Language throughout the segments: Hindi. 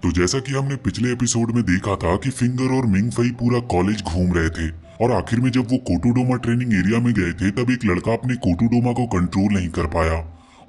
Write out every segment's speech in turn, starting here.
तो जैसा कि हमने पिछले एपिसोड में देखा था कि फिंगर और मिंग फई पूरा कॉलेज घूम रहे थे और आखिर में जब वो कोटोडोमा ट्रेनिंग एरिया में गए थे तब एक लड़का अपने कोटोडोमा को कंट्रोल नहीं कर पाया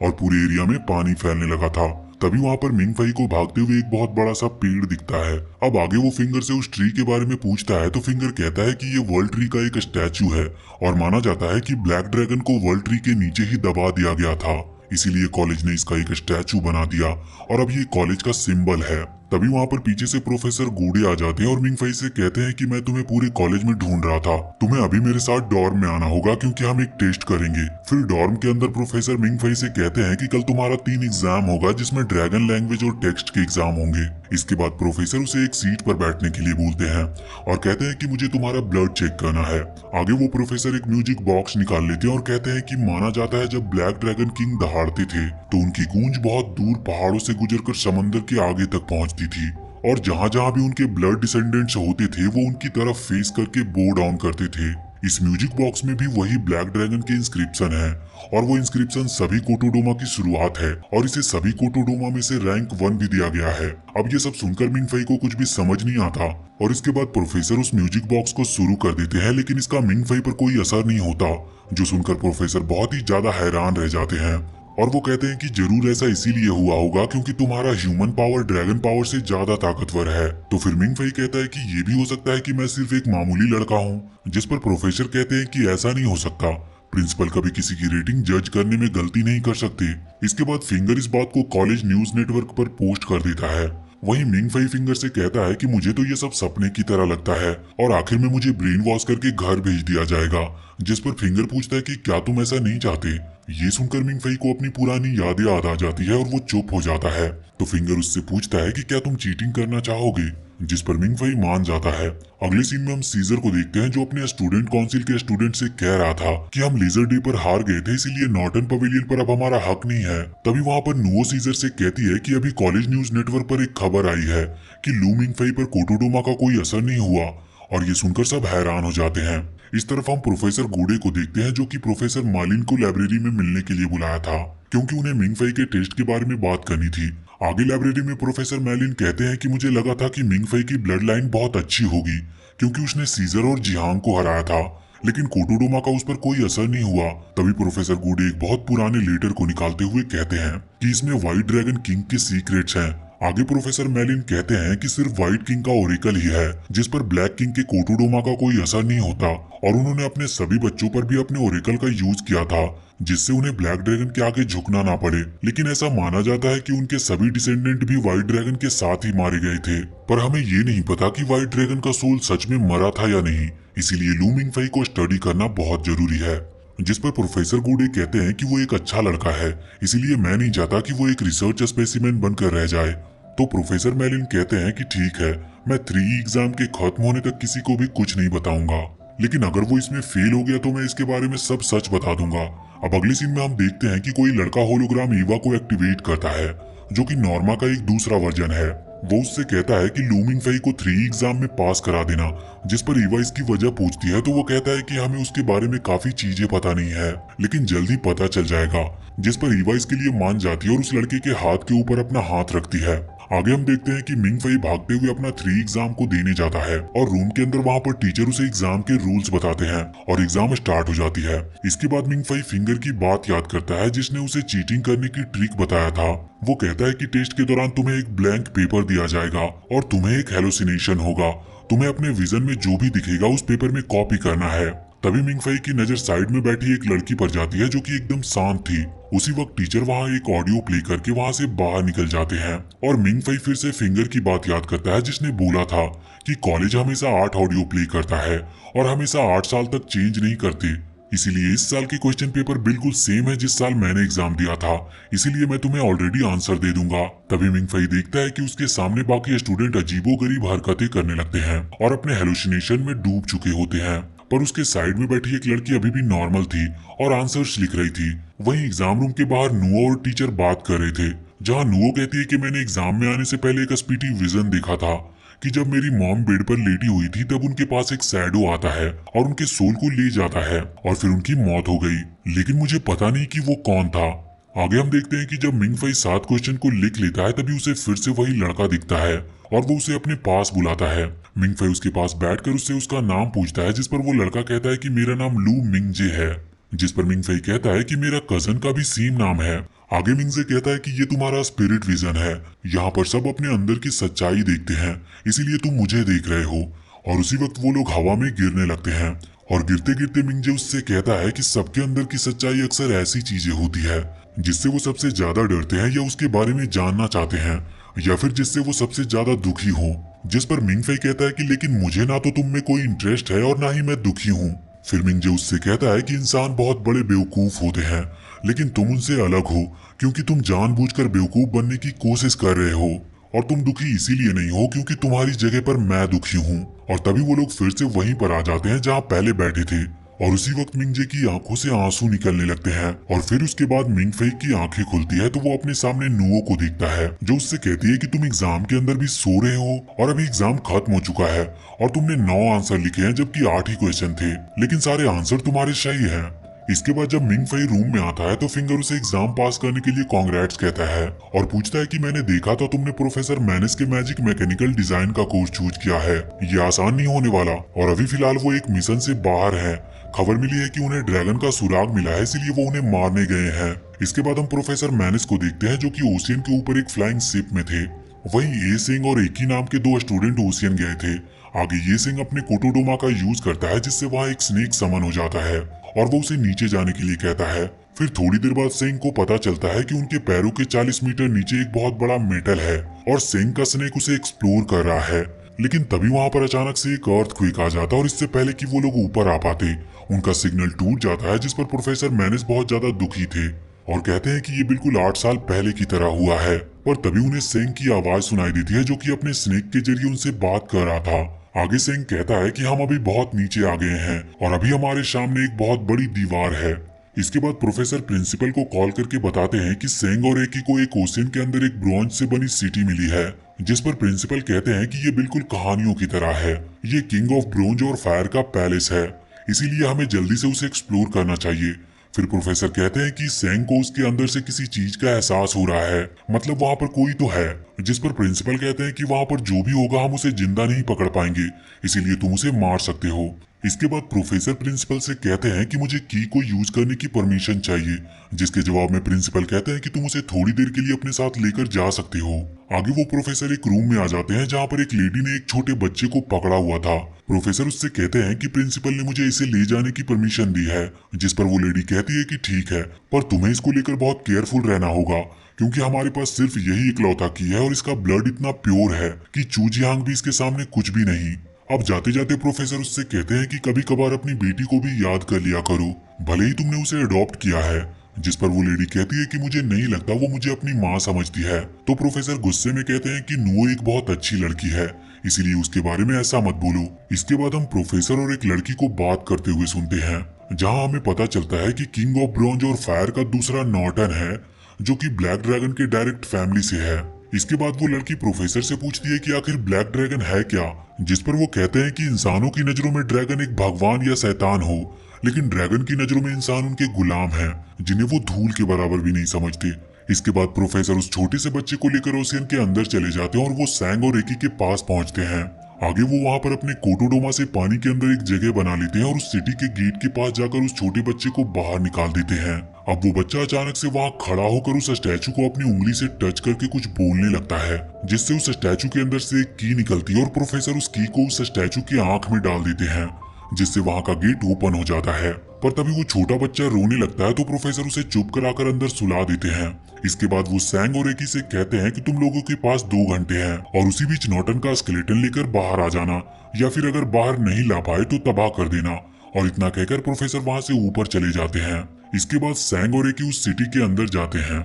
और पूरे एरिया में पानी फैलने लगा था। तभी वहां पर मिंग फई को भागते हुए एक बहुत बड़ा सा पेड़ दिखता है। अब आगे वो फिंगर से उस ट्री के बारे में पूछता है तो फिंगर कहता है कि ये वर्ल्ड ट्री का एक स्टैचू है और माना जाता है कि ब्लैक ड्रैगन को वर्ल्ड ट्री के नीचे ही दबा दिया गया था, इसीलिए कॉलेज ने इसका एक स्टैचू बना दिया और अब ये कॉलेज का सिंबल है। तभी वहाँ पर पीछे से प्रोफेसर गूडे आ जाते हैं और मिंग फई से कहते हैं कि मैं तुम्हें पूरे कॉलेज में ढूंढ रहा था, तुम्हें अभी मेरे साथ डॉर्म में आना होगा क्योंकि हम एक टेस्ट करेंगे। फिर डॉर्म के अंदर प्रोफेसर मिंग फई से कहते हैं कि कल तुम्हारा 3 एग्जाम होगा जिसमें ड्रैगन लैंग्वेज और टेक्स्ट के एग्जाम होंगे। इसके बाद प्रोफेसर उसे एक सीट पर बैठने के लिए बोलते हैं और कहते हैं कि मुझे तुम्हारा ब्लड चेक करना है। आगे वो प्रोफेसर एक म्यूजिक बॉक्स निकाल लेते हैं और कहते हैं कि माना जाता है जब ब्लैक ड्रैगन किंग दहाड़ते थे तो उनकी गूंज बहुत दूर पहाड़ों से गुजरकर समंदर के आगे तक पहुंचती थी और जहां जहां भी उनके ब्लड डिसेंडेंट्स होते थे वो उनकी तरफ फेस करके बो डाउन करते थे। इस म्यूजिक बॉक्स में भी वही ब्लैक ड्रैगन के इंस्क्रिप्शन है और वो इंस्क्रिप्शन सभी कोटोडोमा की शुरुआत है और इसे सभी कोटोडोमा में से रैंक 1 भी दिया गया है। अब ये सब सुनकर मिंग फई को कुछ भी समझ नहीं आता और इसके बाद प्रोफेसर उस म्यूजिक बॉक्स को शुरू कर देते हैं, लेकिन इसका मिंग फई पर कोई असर नहीं होता, जो सुनकर प्रोफेसर बहुत ही ज्यादा हैरान रह जाते हैं और वो कहते हैं कि जरूर ऐसा इसीलिए हुआ होगा क्योंकि तुम्हारा ह्यूमन पावर ड्रैगन पावर से ज्यादा ताकतवर है। तो फिर मिंग फई कहता है कि ये भी हो सकता है कि मैं सिर्फ एक मामूली लड़का हूँ, जिस पर प्रोफेसर कहते हैं कि ऐसा नहीं हो सकता, प्रिंसिपल कभी किसी की रेटिंग जज करने में गलती नहीं कर सकते। इसके बाद फिंगर इस बात को कॉलेज न्यूज नेटवर्क पर पोस्ट कर देता है। वहीं मिंग फई फिंगर से कहता है कि मुझे तो ये सब सपने की तरह लगता है और आखिर में मुझे ब्रेन वॉश करके घर भेज दिया जाएगा, जिस पर फिंगर पूछता है कि क्या तुम ऐसा नहीं चाहते। ये सुनकर मिंग फई को अपनी पुरानी यादें याद आ जाती है और वो चुप हो जाता है। तो फिंगर उससे पूछता है कि क्या तुम चीटिंग करना चाहोगे, जिस पर मिंग फई मान जाता है। अगले सीन में हम सीजर को देखते हैं जो अपने स्टूडेंट काउंसिल के स्टूडेंट से कह रहा था कि हम लेजर डे पर हार गए थे इसीलिए नॉर्टन पवेलियन पर अब हमारा हक नहीं है। तभी वहां पर नुओ सीजर से कहती है कि अभी कॉलेज न्यूज नेटवर्क पर एक खबर आई है कि लू मिंग फई पर कोटोडोमा का कोई असर नहीं हुआ और ये सुनकर सब हैरान हो जाते हैं। इस तरफ हम प्रोफेसर गूडे को देखते हैं जो कि प्रोफेसर मालिन को लाइब्रेरी में मिलने के लिए बुलाया था क्योंकि उन्हें मिंग फई के टेस्ट के बारे में बात करनी थी। आगे लाइब्रेरी में प्रोफेसर मैलिन कहते हैं कि मुझे लगा था कि मिंग फई की ब्लड लाइन बहुत अच्छी होगी क्योंकि उसने सीजर और जिहांग को हराया था, लेकिन कोटोडोमा का उस पर कोई असर नहीं हुआ। तभी प्रोफेसर गूडे एक बहुत पुराने लेटर को निकालते हुए कहते हैं कि इसमें व्हाइट ड्रैगन किंग के सीक्रेट्स हैं। आगे प्रोफेसर मैलिन कहते हैं कि सिर्फ व्हाइट किंग का ओरेकल ही है जिस पर ब्लैक किंग के कोटोडोमा का कोई असर नहीं होता और उन्होंने अपने सभी बच्चों पर भी अपने ओरेकल का यूज किया था जिससे उन्हें ब्लैक ड्रैगन के आगे झुकना ना पड़े। लेकिन ऐसा माना जाता है कि उनके सभी डिसेंडेंट भी व्हाइट ड्रैगन के साथ ही मारे गए थे, पर हमें ये नहीं पता कि व्हाइट ड्रैगन का सोल सच में मरा था या नहीं, इसीलिए लू मिंग फई को स्टडी करना बहुत जरूरी है। जिस पर प्रोफेसर गूडे कहते हैं कि वो एक अच्छा लड़का है, इसीलिए मैं नहीं चाहता कि वो एक रिसर्च स्पेसिमेन बनकर रह जाए। तो प्रोफेसर मैलिन कहते हैं कि ठीक है, मैं 3 एग्जाम के खत्म होने तक किसी को भी कुछ नहीं बताऊंगा, लेकिन अगर वो इसमें फेल हो गया तो मैं इसके बारे में सब सच बता दूंगा। अब अगले सीन में हम देखते हैं कि कोई लड़का होलोग्राम ईवा को एक्टिवेट करता है जो कि नॉर्मा का एक दूसरा वर्जन है। वो उससे कहता है कि लू मिंग फई को 3 एग्जाम में पास करा देना, जिस पर ईवा इसकी वजह पूछती है तो वो कहता है कि हमें उसके बारे में काफी चीजें पता नहीं है लेकिन जल्दी पता चल जाएगा, जिस पर ईवा इसके लिए मान जाती है और उस लड़के के हाथ के ऊपर अपना हाथ रखती है। आगे हम देखते हैं कि मिंग फई भागते हुए अपना 3 एग्जाम को देने जाता है और रूम के अंदर वहां पर टीचर उसे एग्जाम के रूल्स बताते हैं और एग्जाम स्टार्ट हो जाती है। इसके बाद मिंग फई फिंगर की बात याद करता है जिसने उसे चीटिंग करने की ट्रिक बताया था। वो कहता है कि टेस्ट के दौरान तुम्हें एक ब्लैंक पेपर दिया जाएगा और तुम्हें एक हेलोसिनेशन होगा, तुम्हें अपने विजन में जो भी दिखेगा उस पेपर में कॉपी करना है। तभी मिंग फई की नजर साइड में बैठी एक लड़की पर जाती है जो कि एकदम शांत थी। उसी वक्त टीचर वहां एक ऑडियो प्ले करके वहां से बाहर निकल जाते हैं और मिंग फई फिर से फिंगर की बात याद करता है जिसने बोला था कि कॉलेज हमेशा 8 ऑडियो प्ले करता है और हमेशा 8 साल तक चेंज नहीं करते, इसीलिए इस साल के क्वेश्चन पेपर बिल्कुल सेम है जिस साल मैंने एग्जाम दिया था, इसीलिए मैं तुम्हें ऑलरेडी आंसर दे दूंगा। तभी मिंग फई देखता है कि उसके सामने बाकी स्टूडेंट अजीबोगरीब हरकतें करने लगते हैं और अपने हेलुसिनेशन में डूब चुके होते हैं, पर उसके साइड में बैठी एक लड़की अभी भी नॉर्मल थी और आंसर्स लिख रही थी। वहीं एग्जाम रूम के बाहर नुओ और टीचर बात कर रहे थे, जहां नुओ कहती है कि मैंने एग्जाम में आने से पहले एक स्पीटी विजन देखा था कि जब मेरी मॉम बेड पर लेटी हुई थी तब उनके पास एक शैडो आता है और उनके सोल को ले जाता है और फिर उनकी मौत हो गई, लेकिन मुझे पता नहीं कि वो कौन था। आगे हम देखते हैं कि जब मिंग फई 7 क्वेश्चन को लिख लेता है तभी उसे फिर से वही लड़का दिखता है और वो उसे अपने पास बुलाता है। मिंग फई उसके पास बैठकर उससे उसका नाम पूछता है, जिस पर वो लड़का कहता है कि मेरा नाम लू मिंगजे है। जिस पर मिंग फई कहता है कि मेरा कजन का भी सेम नाम है। आगे मिंगजे कहता है कि ये तुम्हारा स्पिरिट विजन है, यहाँ पर सब अपने अंदर की सच्चाई देखते हैं, इसीलिए तुम मुझे देख रहे हो। और उसी वक्त वो लोग हवा में गिरने लगते हैं और गिरते गिरते मिंगजे उससे कहता है कि सबके अंदर की सच्चाई अक्सर ऐसी चीजें होती है जिससे वो सबसे ज्यादा डरते हैं या उसके बारे में जानना चाहते हैं, या फिर जिससे वो सबसे ज्यादा दुखी हो। जिस पर मिंग फई कहता है कि लेकिन मुझे ना तो तुम में कोई इंटरेस्ट है और ना ही मैं दुखी हूँ। फिर मिंगजे उससे कहता है कि इंसान बहुत बड़े बेवकूफ होते हैं, लेकिन तुम उनसे अलग हो क्योंकि तुम जानबूझकर बेवकूफ बनने की कोशिश कर रहे हो, और तुम दुखी इसीलिए नहीं हो क्योंकि तुम्हारी जगह पर मैं दुखी हूँ। और तभी वो लोग फिर से वहीं पर आ जाते हैं जहाँ पहले बैठे थे, और उसी वक्त मिंगजे की आंखों से आंसू निकलने लगते हैं। और फिर उसके बाद मिंग फई की आंखें खुलती है तो वो अपने सामने नुओ को देखता है, जो उससे कहती है कि तुम एग्जाम के अंदर भी सो रहे हो और अभी एग्जाम खत्म हो चुका है और तुमने 9 आंसर लिखे हैं जबकि 8 ही क्वेश्चन थे, लेकिन सारे आंसर तुम्हारे सही हैं। इसके बाद जब मिंग फई रूम में आता है तो फिंगर उसे एग्जाम पास करने के लिए कांग्रेट्स कहता है और पूछता है कि मैंने देखा था तुमने प्रोफेसर मैनिस के मैजिक मैकेनिकल डिजाइन का कोर्स चूज किया है, ये आसान नहीं होने वाला। और अभी फिलहाल वो एक मिशन से बाहर है। खबर मिली है कि उन्हें ड्रैगन का सुराग मिला है, इसलिए वो उन्हें मारने गए हैं। इसके बाद हम प्रोफेसर मैनिस को देखते हैं जो कि ओशियन के ऊपर एक फ्लाइंग शिप में थे। वहीं ये सिंह और एकी नाम के 2 स्टूडेंट ओशियन गए थे। आगे ये सिंह अपने कोटोडोमा का यूज करता है जिससे वहाँ एक स्नेक समन हो जाता है और वो उसे नीचे जाने के लिए कहता है। फिर थोड़ी देर बाद सिंह को पता चलता है कि उनके पैरों के 40 मीटर नीचे एक बहुत बड़ा मेटल है और सिंह का स्नेक उसे एक्सप्लोर कर रहा है। लेकिन तभी वहां पर अचानक से एक अर्थक्वेक आ जाता है और इससे पहले कि वो लोग ऊपर आ पाते उनका सिग्नल टूट जाता है, जिस पर प्रोफेसर मैनिस बहुत ज्यादा दुखी थे और कहते हैं कि ये बिल्कुल 8 साल पहले की तरह हुआ है। पर तभी उन्हें सेंग की आवाज सुनाई देती है जो कि अपने स्नेक के जरिए उनसे बात कर रहा था। आगे सेंग कहता है कि हम अभी बहुत नीचे आ गए हैं और अभी हमारे सामने एक बहुत बड़ी दीवार है। इसके बाद प्रोफेसर प्रिंसिपल को कॉल करके बताते हैं कि सेंग और एकी को एक ओशियन के अंदर एक ब्रॉन्ज से बनी सिटी मिली है, जिस पर प्रिंसिपल कहते हैं कि ये बिल्कुल कहानियों की तरह है। ये किंग ऑफ ब्रोंज और फायर का पैलेस है, इसीलिए हमें जल्दी से उसे एक्सप्लोर करना चाहिए। फिर प्रोफेसर कहते हैं कि सेंग को उसके अंदर से किसी चीज का एहसास हो रहा है, मतलब वहाँ पर कोई तो है। जिस पर प्रिंसिपल कहते हैं कि वहाँ पर जो भी होगा हम उसे जिंदा नहीं पकड़ पाएंगे, इसीलिए तुम उसे मार सकते हो। इसके बाद प्रोफेसर प्रिंसिपल से कहते हैं कि मुझे की को यूज करने की परमिशन चाहिए, जिसके जवाब में प्रिंसिपल कहते हैं कि तुम उसे थोड़ी देर के लिए अपने साथ लेकर जा सकते हो। आगे वो प्रोफेसर एक रूम में आ जाते हैं जहाँ पर एक लेडी ने एक छोटे बच्चे को पकड़ा हुआ था। प्रोफेसर उससे कहते हैं कि प्रिंसिपल ने मुझे इसे ले जाने की परमिशन दी है, जिस पर वो लेडी कहती है कि ठीक है, पर तुम्हें इसको लेकर बहुत केयरफुल रहना होगा क्योंकि हमारे पास सिर्फ यही इकलौता की है और इसका ब्लड इतना प्योर है कि चूजियांग भी इसके सामने कुछ भी नहीं। अब जाते जाते प्रोफेसर उससे कहते हैं कि कभी कभार अपनी बेटी को भी याद कर लिया करो, भले ही तुमने उसे अडॉप्ट किया है। जिस पर वो लेडी कहती है कि मुझे नहीं लगता वो मुझे अपनी माँ समझती है। तो प्रोफेसर गुस्से में कहते हैं कि नुओ एक बहुत अच्छी लड़की है, इसीलिए उसके बारे में ऐसा मत बोलो। इसके बाद हम प्रोफेसर और एक लड़की को बात करते हुए सुनते हैं, जहाँ हमें पता चलता है कि किंग ऑफ ब्रॉन्ज और फायर का दूसरा नॉर्टन है, जो कि ब्लैक ड्रैगन के डायरेक्ट फैमिली से है। इसके बाद वो लड़की प्रोफेसर से पूछती है कि आखिर ब्लैक ड्रैगन है क्या, जिस पर वो कहते हैं कि इंसानों की नजरों में ड्रैगन एक भगवान या शैतान हो, लेकिन ड्रैगन की नजरों में इंसान उनके गुलाम हैं, जिन्हें वो धूल के बराबर भी नहीं समझते। इसके बाद प्रोफेसर उस छोटे से बच्चे को लेकर ओशियन के अंदर चले जाते हैं और वो सैंग और एकी के पास पहुंचते हैं। आगे वो वहां पर अपने कोटोडोमा से पानी के अंदर एक जगह बना लेते हैं और उस सिटी के गेट के पास जाकर उस छोटे बच्चे को बाहर निकाल देते हैं। अब वो बच्चा अचानक से वहां खड़ा होकर उस स्टैचू को अपनी उंगली से टच करके कुछ बोलने लगता है, जिससे उस स्टैचू के अंदर से एक की निकलती है और प्रोफेसर उस की को उस स्टैचू की आंख में डाल देते हैं, जिससे वहां का गेट ओपन हो जाता है। पर तभी वो छोटा बच्चा रोने लगता है तो प्रोफेसर उसे चुप कराकर अंदर सुला देते हैं। इसके बाद वो सैंग और एकी से कहते हैं कि तुम लोगों के पास 2 घंटे हैं और उसी बीच नॉर्टन का स्केलेटन लेकर बाहर आ जाना, या फिर अगर बाहर नहीं ला पाए तो तबाह कर देना। और इतना कहकर प्रोफेसर वहां से ऊपर चले जाते हैं। इसके बाद सैंग और एकी उस सिटी के अंदर जाते हैं।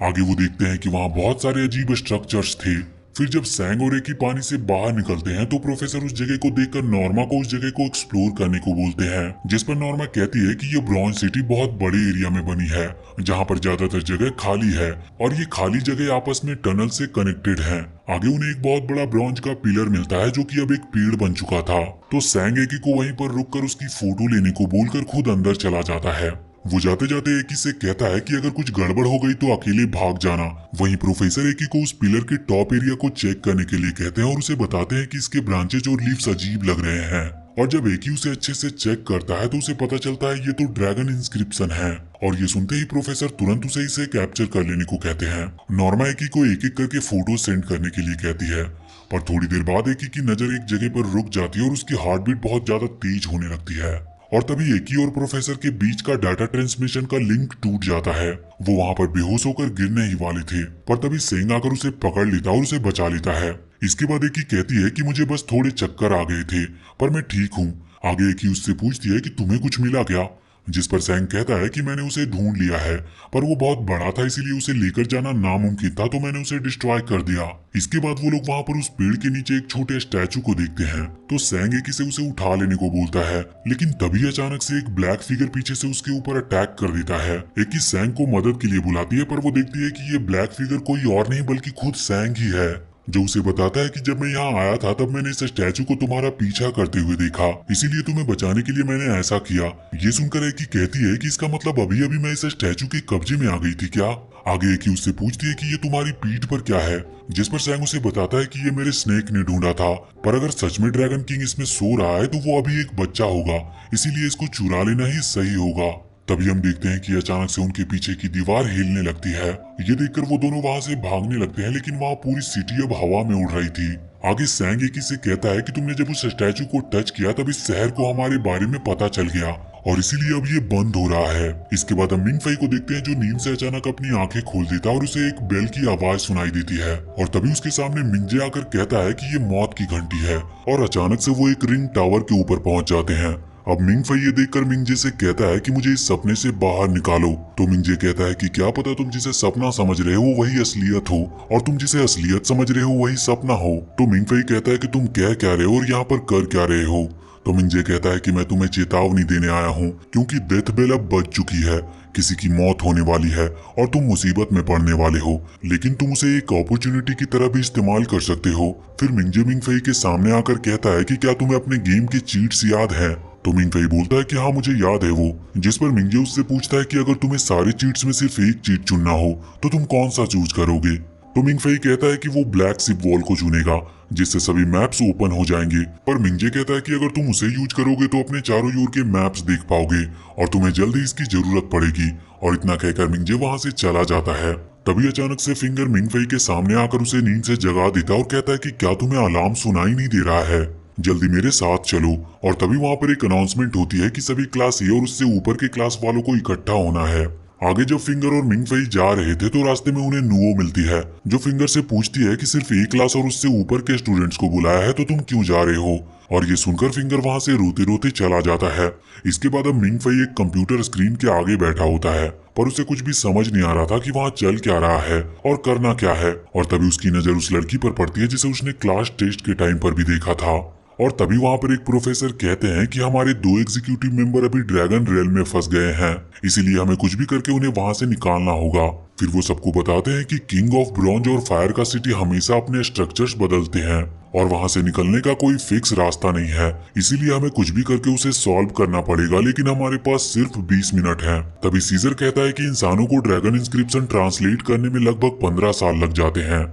आगे वो देखते हैं कि वहां बहुत सारे अजीब स्ट्रक्चर्स थे। फिर जब सैंग और एकी पानी से बाहर निकलते हैं तो प्रोफेसर उस जगह को देखकर नॉर्मा को उस जगह को एक्सप्लोर करने को बोलते हैं, जिस पर नॉर्मा कहती है कि ये ब्रॉन्ज सिटी बहुत बड़े एरिया में बनी है, जहाँ पर ज्यादातर जगह खाली है और ये खाली जगह आपस में टनल से कनेक्टेड है। आगे उन्हें एक बहुत बड़ा ब्रॉन्ज का पिलर मिलता है जो कि अब एक पेड़ बन चुका था। तो सैंग एकी को वहीं पर रुककर उसकी फोटो लेने को बोलकर खुद अंदर चला जाता है। वो जाते जाते एकी से कहता है कि अगर कुछ गड़बड़ हो गई तो अकेले भाग जाना। वहीं प्रोफेसर एकी को उस पिलर के टॉप एरिया को चेक करने के लिए कहते हैं और उसे बताते हैं कि इसके ब्रांचेज और लीव्स अजीब लग रहे हैं। और जब एकी उसे अच्छे से चेक करता है तो उसे पता चलता है ये तो ड्रैगन इंस्क्रिप्शन है। और ये सुनते ही प्रोफेसर तुरंत उसे इसे कैप्चर कर लेने को कहते हैं। नॉर्मा एकी को एक एक करके फोटो सेंड करने के लिए कहती है, पर थोड़ी देर बाद एकी की नजर एक जगह पर रुक जाती है और उसकी हार्ट बीट बहुत ज्यादा तेज होने लगती है। और तभी एकी और प्रोफेसर के बीच का डाटा ट्रांसमिशन का लिंक टूट जाता है। वो वहां पर बेहोश होकर गिरने ही वाले थे, पर तभी सेंग आकर उसे पकड़ लेता और उसे बचा लेता है। इसके बाद एकी कहती है कि मुझे बस थोड़े चक्कर आ गए थे, पर मैं ठीक हूँ। आगे एकी उससे पूछती है कि तुम्हें कुछ मिला क्या, जिस पर सैंग कहता है कि मैंने उसे ढूंढ लिया है, पर वो बहुत बड़ा था इसीलिए उसे लेकर जाना नामुमकिन था, तो मैंने उसे डिस्ट्रॉय कर दिया। इसके बाद वो लोग वहां पर उस पेड़ के नीचे एक छोटे स्टैचू को देखते हैं, तो सैंग एकी से उसे उठा लेने को बोलता है, लेकिन तभी अचानक से एक ब्लैक फिगर पीछे से उसके ऊपर अटैक कर देता है। एकी सैंग को मदद के लिए बुलाती है, पर वो देखती है कि ये ब्लैक फिगर कोई और नहीं बल्कि खुद सैंग ही है, जो उसे बताता है कि जब मैं यहाँ आया था तब मैंने इस स्टैचू को तुम्हारा पीछा करते हुए देखा, इसीलिए तुम्हें बचाने के लिए मैंने ऐसा किया। ये सुनकर एकी कहती है कि इसका मतलब अभी अभी मैं इस स्टैचू के कब्जे में आ गई थी क्या। आगे एकी उससे पूछती है कि ये तुम्हारी पीठ पर क्या है, जिस पर सैंग उसे बताता है कि ये मेरे स्नेक ने ढूंढा था, पर अगर सच में ड्रैगन किंग इसमें सो रहा है तो वो अभी एक बच्चा होगा, इसीलिए इसको चुरा लेना ही सही होगा। तभी हम देखते हैं कि अचानक से उनके पीछे की दीवार हिलने लगती है। ये देखकर वो दोनों वहां से भागने लगते हैं, लेकिन वहां पूरी सिटी अब हवा में उड़ रही थी। आगे सैंग एकी से कहता है कि तुमने जब उस स्टैचू को टच किया तब इस शहर को हमारे बारे में पता चल गया और इसीलिए अब ये बंद हो रहा है। इसके बाद हम मिंग फई को देखते हैं जो नींद से अचानक अपनी आंखें खोल देता है और उसे एक बेल की आवाज सुनाई देती है, और तभी उसके सामने मिंजे आकर कहता है कि ये मौत की घंटी है, और अचानक से वो एक रिंग टावर के ऊपर पहुंच जाते हैं। अब मिंग फई ये देखकर मिंजे से कहता है कि मुझे इस सपने से बाहर निकालो, तो मिंजे कहता है कि क्या पता तुम जिसे सपना समझ रहे हो वही असलियत हो और तुम जिसे असलियत समझ रहे हो वही सपना हो। तो मिंग फई कहता है कि तुम कह क्या रहे हो और यहाँ पर कर क्या रहे हो। तो मिंजे कहता है कि मैं तुम्हें चेतावनी देने आया हूँ, क्योंकि डेथ बेल अब बज चुकी है, किसी की मौत होने वाली है और तुम मुसीबत में पड़ने वाले हो, लेकिन तुम उसे एक अपॉर्चुनिटी की तरह भी इस्तेमाल कर सकते हो। फिर मिंजे मिंग फई के सामने आकर कहता है कि क्या तुम्हें अपने गेम की चीट्स याद है। तो मिंग फई बोलता है कि हाँ मुझे याद है वो, जिस पर मिंजे उससे पूछता है कि अगर तुम्हें सारे चीट्स में सिर्फ एक चीट चुनना हो तो तुम कौन सा चूज करोगे। तो मिंग फई कहता है कि वो ब्लैक सिप वॉल को चुनेगा, जिससे सभी मैप्स ओपन हो जाएंगे। पर मिंजे कहता है कि अगर तुम उसे यूज करोगे तो अपने चारों ओर के मैप्स देख पाओगे और तुम्हें जल्द ही इसकी जरूरत पड़ेगी। और इतना कहकर मिंजे वहां से चला जाता है। तभी अचानक से फिंगर मिंग फई के सामने आकर उसे नींद से जगा देता और कहता है कि क्या तुम्हें अलार्म सुनाई नहीं दे रहा है, जल्दी मेरे साथ चलो। और तभी वहां पर एक अनाउंसमेंट होती है कि सभी क्लास ए और उससे ऊपर के क्लास वालों को इकट्ठा होना है। आगे जब फिंगर और मिंग फई जा रहे थे तो रास्ते में उन्हें नुओ मिलती है, जो फिंगर से पूछती है कि सिर्फ एक क्लास और उससे ऊपर के स्टूडेंट्स को बुलाया है तो तुम क्यों जा रहे हो। और ये सुनकर फिंगर वहां से रोते रोते चला जाता है। इसके बाद अब मिंग फई एक कंप्यूटर स्क्रीन के आगे बैठा होता है, पर उसे कुछ भी समझ नहीं आ रहा था कि वहां चल क्या रहा है और करना क्या है। और तभी उसकी नजर उस लड़की पर पड़ती है जिसे उसने क्लास टेस्ट के टाइम पर भी देखा था। और तभी वहां पर एक प्रोफेसर कहते हैं कि हमारे 2 एग्जीक्यूटिव मेंबर अभी ड्रैगन रेल में फंस गए हैं, इसीलिए हमें कुछ भी करके उन्हें वहां से निकालना होगा। फिर वो सबको बताते हैं कि किंग ऑफ ब्रॉन्ज और फायर का सिटी हमेशा अपने स्ट्रक्चर्स बदलते हैं और वहां से निकलने का कोई फिक्स रास्ता नहीं है, इसीलिए हमें कुछ भी करके उसे सॉल्व करना पड़ेगा, लेकिन हमारे पास सिर्फ 20 मिनट हैं। तभी सीजर कहता है कि इंसानों को ड्रैगन इंस्क्रिप्शन ट्रांसलेट करने में लगभग 15 साल लग जाते हैं,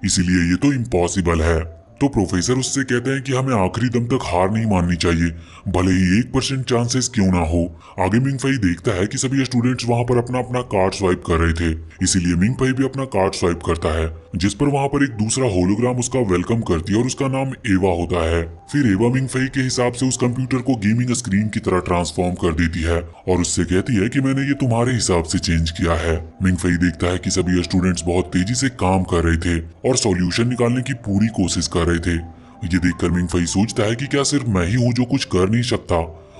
इसीलिए ये तो इम्पॉसिबल है। तो प्रोफेसर उससे कहते हैं कि हमें आखिरी दम तक हार नहीं माननी चाहिए, भले ही 1% चांसेस क्यों ना हो। आगे मिंग फई देखता है कि सभी स्टूडेंट्स वहां पर अपना अपना कार्ड स्वाइप कर रहे थे, इसीलिए मिंग फई भी अपना कार्ड स्वाइप करता है, जिस पर वहां पर एक दूसरा होलोग्राम उसका वेलकम करती है और उसका नाम एवा होता है। फिर एवा मिंग फई के हिसाब से उस कंप्यूटर को गेमिंग स्क्रीन की तरह ट्रांसफॉर्म कर देती है और उससे कहती है कि मैंने ये तुम्हारे हिसाब से चेंज किया है। मिंग फई देखता है कि सभी स्टूडेंट्स बहुत तेजी से काम कर रहे थे और सॉल्यूशन निकालने की पूरी कोशिश कर रहे थे। ये देखकर मिंग फई सोचता है कि क्या सिर्फ मैं ही हूँ जो कुछ कर नहीं सकता।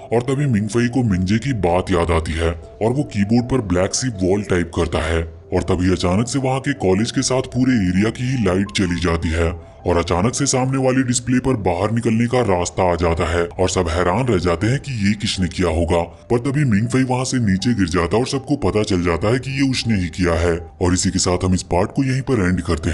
और तभी मिंग फई को मिंजे की बात याद आती है और वो कीबोर्ड पर ब्लैक सी वॉल टाइप करता है। और तभी अचानक से वहां के कॉलेज के साथ पूरे एरिया की ही लाइट चली जाती है और अचानक से सामने वाली डिस्प्ले पर बाहर निकलने का रास्ता आ जाता है और सब हैरान रह जाते हैं कि ये किसने किया होगा। पर तभी मिंग फई वहां से नीचे गिर जाता है और सबको पता चल जाता है कि ये उसने ही किया है। और इसी के साथ हम इस पार्ट को यहीं पर एंड करते हैं।